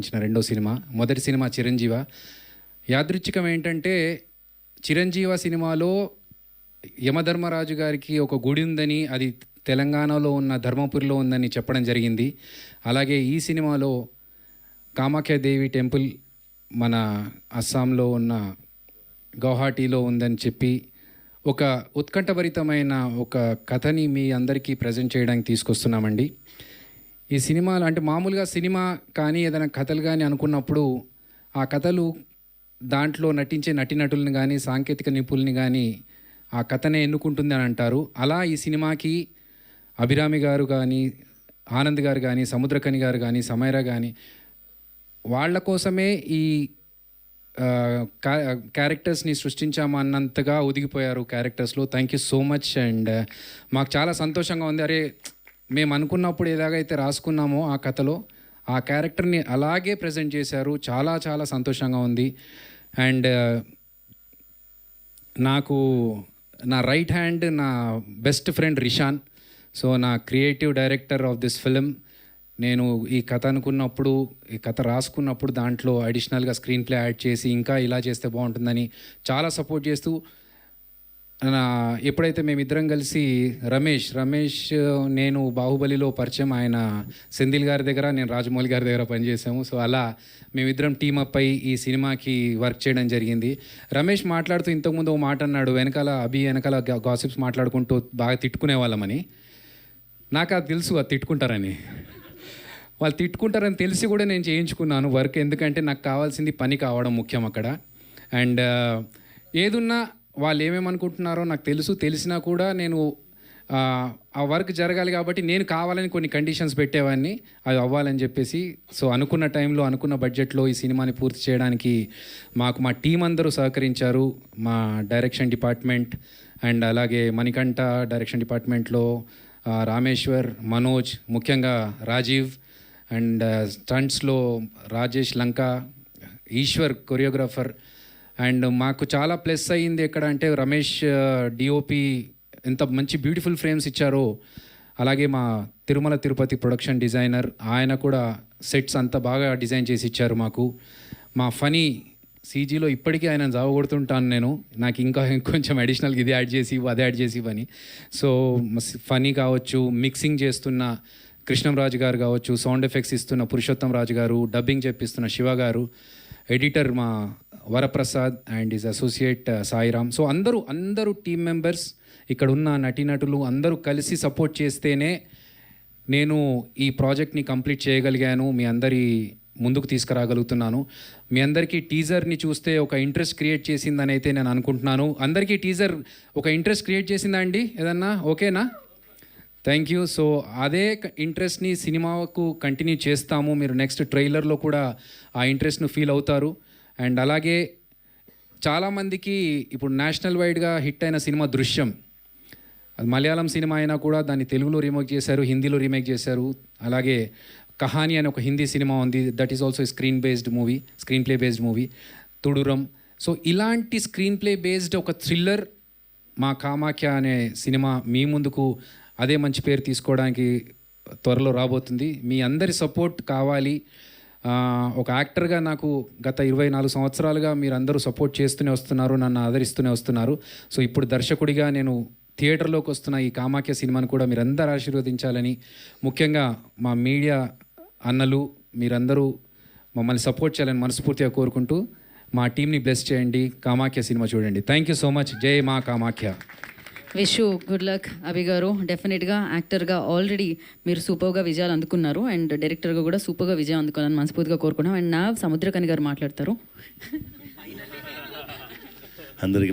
ఇచ్చిన రెండో సినిమా. మొదటి సినిమా చిరంజీవ. యాదృచ్ఛికం ఏంటంటే చిరంజీవ సినిమాలో యమధర్మరాజు గారికి ఒక గుడి ఉందని, అది తెలంగాణలో ఉన్న ధర్మపురిలో ఉందని చెప్పడం జరిగింది. అలాగే ఈ సినిమాలో కామాఖ్యాదేవి టెంపుల్ మన అస్సాంలో ఉన్న గౌహాటీలో ఉందని చెప్పి ఒక ఉత్కంఠభరితమైన ఒక కథని మీ అందరికీ ప్రజెంట్ చేయడానికి తీసుకొస్తున్నామండి. ఈ సినిమాలు అంటే మామూలుగా సినిమా కానీ ఏదైనా కథలు కానీ అనుకున్నప్పుడు ఆ కథలు దాంట్లో నటించే నటీనటుల్ని కానీ సాంకేతిక నిపుణుల్ని కానీ ఆ కథనే ఎన్నుకుంటుంది అని అంటారు. అలా ఈ సినిమాకి అభిరామి గారు కానీ, ఆనంద్ గారు కానీ, సముద్రకని గారు కానీ, సమైరా కానీ వాళ్ళ కోసమే ఈ క్యారెక్టర్స్ని సృష్టించామన్నంతగా ఒదిగిపోయారు క్యారెక్టర్స్లో. Thank you so much. And మాకు చాలా సంతోషంగా ఉంది. అరే, మేము అనుకున్నప్పుడు ఎలాగైతే రాసుకున్నామో ఆ కథలో ఆ క్యారెక్టర్ని అలాగే ప్రజెంట్ చేశారు. చాలా చాలా సంతోషంగా ఉంది. అండ్ నాకు నా రైట్ హ్యాండ్, నా బెస్ట్ ఫ్రెండ్ రిషాన్. సో నా creative director of this film. నేను ఈ కథ అనుకున్నప్పుడు, ఈ కథ రాసుకున్నప్పుడు దాంట్లో అడిషనల్గా స్క్రీన్ ప్లే యాడ్ చేసి ఇంకా ఇలా చేస్తే బాగుంటుందని చాలా సపోర్ట్ చేస్తూ ఎప్పుడైతే మేమిద్దరం కలిసి రమేష్ నేను బాహుబలిలో పరిచయం, ఆయన సెంధిల్ గారి దగ్గర, నేను రాజమౌళి గారి దగ్గర పనిచేసాము. సో అలా మేమిద్దరం టీమప్ అయి ఈ సినిమాకి వర్క్ చేయడం జరిగింది. రమేష్ మాట్లాడుతూ ఇంతకుముందు ఓ మాట అన్నాడు, వెనకాల గాసిప్స్ మాట్లాడుకుంటూ బాగా తిట్టుకునే వాళ్ళమని. నాకు అది తెలుసు, అది తిట్టుకుంటారని. వాళ్ళు తిట్టుకుంటారని తెలిసి కూడా నేను చేయించుకున్నాను వర్క్. ఎందుకంటే నాకు కావాల్సింది పని కావడం ముఖ్యం అక్కడ. అండ్ ఏదున్నా వాళ్ళు ఏమేమనుకుంటున్నారో నాకు తెలిసినా కూడా నేను ఆ వర్క్ జరగాలి కాబట్టి నేను కావాలని కొన్ని కండిషన్స్ పెట్టేవాడిని, అవి అవ్వాలని చెప్పేసి. సో అనుకున్న టైంలో, అనుకున్న బడ్జెట్లో ఈ సినిమాని పూర్తి చేయడానికి మాకు మా టీం అందరూ సహకరించారు. మా డైరెక్షన్ డిపార్ట్మెంట్ అండ్ అలాగే మణికంఠ డైరెక్షన్ డిపార్ట్మెంట్లో రామేశ్వర్, మనోజ్, ముఖ్యంగా రాజీవ్, అండ్ స్టంట్స్లో రాజేష్ లంక, ఈశ్వర్ కొరియోగ్రాఫర్. అండ్ మాకు చాలా ప్లస్ అయ్యింది ఎక్కడ అంటే రమేష్ డిఓపి ఎంత మంచి బ్యూటిఫుల్ ఫ్రేమ్స్ ఇచ్చారో, అలాగే మా తిరుమల తిరుపతి ప్రొడక్షన్ డిజైనర్, ఆయన కూడా సెట్స్ అంతా బాగా డిజైన్ చేసి ఇచ్చారు మాకు. మా ఫనీ సీజీలో ఇప్పటికీ ఆయన జావగొడుతుంటాను నేను, నాకు ఇంకా కొంచెం అడిషనల్గా ఇది యాడ్ చేసి అది యాడ్ చేసి ఇవని. సో ఫనీ కావచ్చు, మిక్సింగ్ చేస్తున్న కృష్ణంరాజు గారు కావచ్చు, సౌండ్ ఎఫెక్ట్స్ ఇస్తున్న పురుషోత్తం రాజు గారు, డబ్బింగ్ చెప్పిస్తున్న శివ గారు, ఎడిటర్ మా Varaprasad and is associate Sairam. So అందరూ టీమ్ మెంబర్స్, ఇక్కడ ఉన్న నటీనటులు అందరూ కలిసి సపోర్ట్ చేస్తేనే నేను ఈ ప్రాజెక్ట్ని కంప్లీట్ చేయగలిగాను, మీ అందరి ముందుకు తీసుకురాగలుగుతున్నాను. మీ అందరికీ టీజర్ని చూస్తే ఒక ఇంట్రెస్ట్ క్రియేట్ చేసిందని అయితే నేను అనుకుంటున్నాను. అందరికీ టీజర్ ఒక ఇంట్రెస్ట్ క్రియేట్ చేసిందా అండి? ఏదన్నా ఓకేనా? Thank you. సో అదే ఇంట్రెస్ట్ని సినిమాకు కంటిన్యూ చేస్తాము. మీరు నెక్స్ట్ ట్రైలర్లో కూడా ఆ ఇంట్రెస్ట్ను ఫీల్ అవుతారు. అండ్ అలాగే చాలామందికి ఇప్పుడు నేషనల్ వైడ్గా హిట్ అయిన సినిమా దృశ్యం, అది మలయాళం సినిమా అయినా కూడా దాన్ని తెలుగులో రీమేక్ చేశారు, హిందీలో రీమేక్ చేశారు. అలాగే కహాని అనే ఒక హిందీ సినిమా ఉంది, that is also screen play based movie తుడురం. సో ఇలాంటి స్క్రీన్ ప్లే బేస్డ్ ఒక థ్రిల్లర్ మా కామాఖ్య అనే సినిమా మీ ముందుకు అదే మంచి పేరు తీసుకోవడానికి త్వరలో రాబోతుంది. మీ అందరి సపోర్ట్ కావాలి. ఒక యాక్టర్గా నాకు గత 24 సంవత్సరాలుగా మీరు అందరూ సపోర్ట్ చేస్తూనే వస్తున్నారు, నన్ను ఆదరిస్తూనే వస్తున్నారు. సో ఇప్పుడు దర్శకుడిగా నేను థియేటర్లోకి వస్తున్న ఈ కామాఖ్య సినిమాను కూడా మీరందరూ ఆశీర్వదించాలని, ముఖ్యంగా మా మీడియా అన్నలు మీరందరూ మమ్మల్ని సపోర్ట్ చేయాలని మనస్ఫూర్తిగా కోరుకుంటూ మా టీంని బ్లెస్ చేయండి. కామాఖ్య సినిమా చూడండి. Thank you so much. జై మా Kamakhya. Wish you good luck Abhi గారు. డెఫినెట్గా యాక్టర్గా ఆల్రెడీ మీరు సూపర్గా విజయాలు అందుకున్నారు, అండ్ డైరెక్టర్గా కూడా సూపర్గా విజయం అందుకోవాలని మనస్ఫూర్తిగా కోరుకున్నాం. అండ్ నా సముద్రకని గారు మాట్లాడతారు. అందరికీ